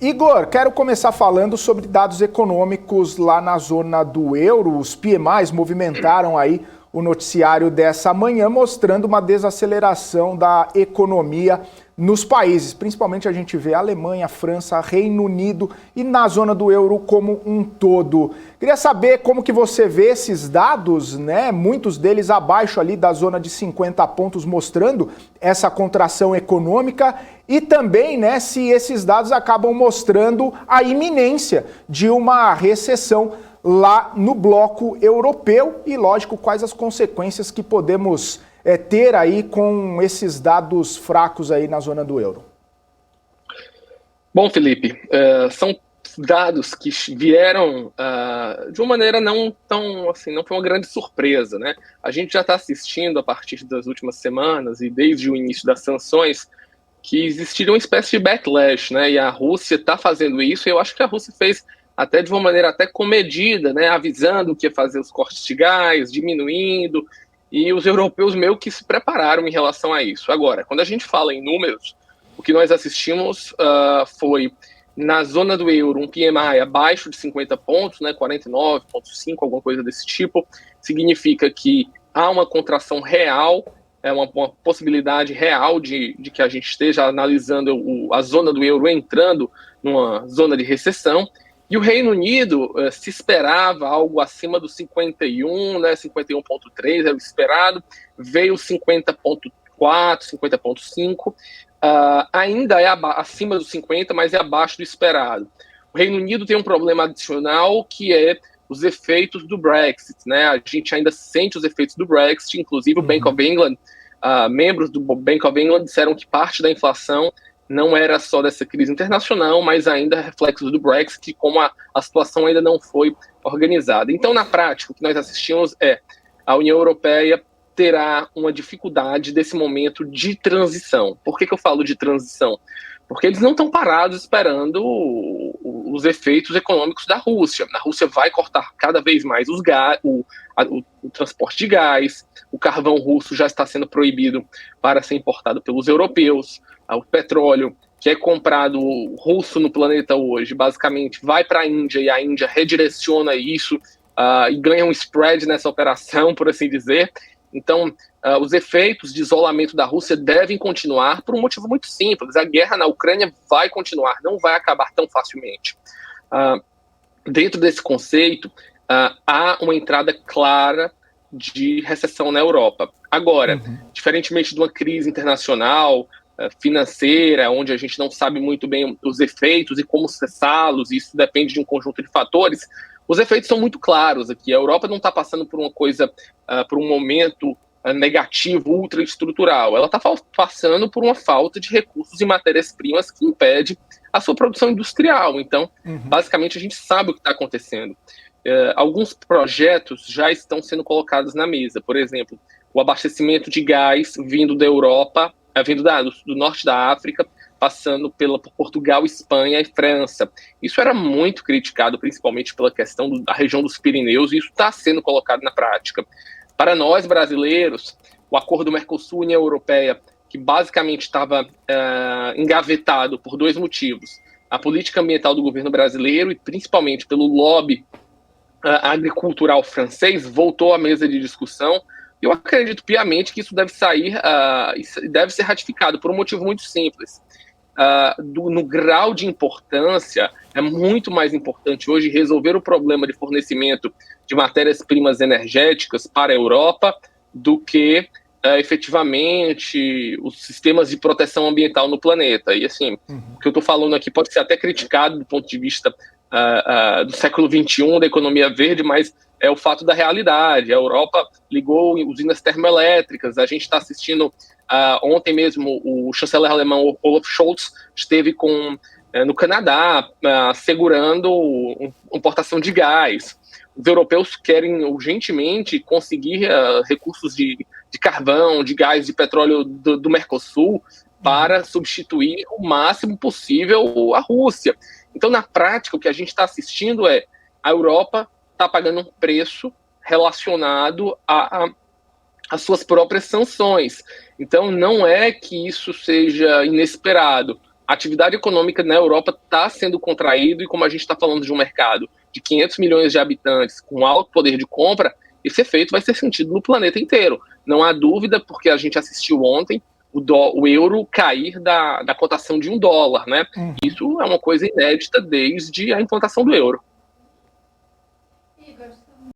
Igor, quero começar falando sobre dados econômicos lá na zona do euro. Os PMIs movimentaram aí o noticiário dessa manhã, mostrando uma desaceleração da economia nos países. Principalmente a gente vê Alemanha, França, Reino Unido e na zona do euro como um todo. Queria saber como que você vê esses dados, né? Muitos deles abaixo ali da zona de 50 pontos, mostrando essa contração econômica e também, né, se esses dados acabam mostrando a iminência de uma recessão lá no bloco europeu e, lógico, quais as consequências que podemos ter aí com esses dados fracos aí na zona do euro. Bom, Felipe, são dados que vieram de uma maneira não tão, assim, não foi uma grande surpresa, né? A gente já está assistindo a partir das últimas semanas e desde o início das sanções que existiria uma espécie de backlash, né? E a Rússia está fazendo isso, e eu acho que a Rússia fez até de uma maneira até comedida, né? Avisando que ia fazer os cortes de gás, diminuindo, e os europeus meio que se prepararam em relação a isso. Agora, quando a gente fala em números, o que nós assistimos foi, na zona do euro, um PMI abaixo de 50 pontos, né? 49,5, alguma coisa desse tipo, significa que há uma contração real, uma possibilidade real de que a gente esteja analisando a zona do euro entrando numa zona de recessão. E o Reino Unido se esperava algo acima dos 51, né, 51,3 era o esperado, veio 50,4, 50,5, ainda é acima dos 50, mas é abaixo do esperado. O Reino Unido tem um problema adicional que é os efeitos do Brexit, né? A gente ainda sente os efeitos do Brexit, inclusive o Bank of England, membros do Bank of England disseram que parte da inflação não era só dessa crise internacional, mas ainda reflexos do Brexit, como a situação ainda não foi organizada. Então, na prática, o que nós assistimos é a União Europeia terá uma dificuldade desse momento de transição. Por que eu falo de transição? Porque eles não estão parados esperando os efeitos econômicos da Rússia. A Rússia vai cortar cada vez mais o transporte de gás, o carvão russo já está sendo proibido para ser importado pelos europeus, o petróleo, que é comprado russo no planeta hoje, basicamente vai para a Índia e a Índia redireciona isso e ganha um spread nessa operação, por assim dizer. Então, os efeitos de isolamento da Rússia devem continuar por um motivo muito simples. A guerra na Ucrânia vai continuar, não vai acabar tão facilmente. Dentro desse conceito, há uma entrada clara de recessão na Europa. Agora, diferentemente de uma crise internacional, financeira, onde a gente não sabe muito bem os efeitos e como cessá-los, isso depende de um conjunto de fatores, os efeitos são muito claros aqui. A Europa não está passando por uma coisa, por um momento negativo, ultraestrutural. Ela está passando por uma falta de recursos e matérias-primas que impede a sua produção industrial. Então, basicamente, a gente sabe o que está acontecendo. Alguns projetos já estão sendo colocados na mesa. Por exemplo, o abastecimento de gás vindo da Europa, vindo do norte da África, passando por Portugal, Espanha e França. Isso era muito criticado, principalmente pela questão da região dos Pirineus, e isso está sendo colocado na prática. Para nós, brasileiros, o acordo Mercosul-União Europeia, que basicamente estava engavetado por dois motivos. A política ambiental do governo brasileiro e principalmente pelo lobby agricultural francês, voltou à mesa de discussão. Eu acredito piamente que isso deve sair, deve ser ratificado por um motivo muito simples. No grau de importância, é muito mais importante hoje resolver o problema de fornecimento de matérias-primas energéticas para a Europa do que efetivamente os sistemas de proteção ambiental no planeta. E assim, o que eu estou falando aqui pode ser até criticado do ponto de vista do século XXI, da economia verde, mas é o fato da realidade. A Europa ligou usinas termoelétricas, a gente está assistindo ontem mesmo o chanceler alemão Olaf Scholz esteve no Canadá segurando importação de gás. Os europeus querem urgentemente conseguir recursos de carvão, de gás, de petróleo do Mercosul para substituir o máximo possível a Rússia. Então, na prática, o que a gente está assistindo é a Europa está pagando um preço relacionado às suas próprias sanções. Então, não é que isso seja inesperado. a atividade econômica na Europa está sendo contraída, e como a gente está falando de um mercado de 500 milhões de habitantes com alto poder de compra, esse efeito vai ser sentido no planeta inteiro. Não há dúvida, porque a gente assistiu ontem o euro cair da cotação de $1, né? Isso é uma coisa inédita desde a implantação do euro.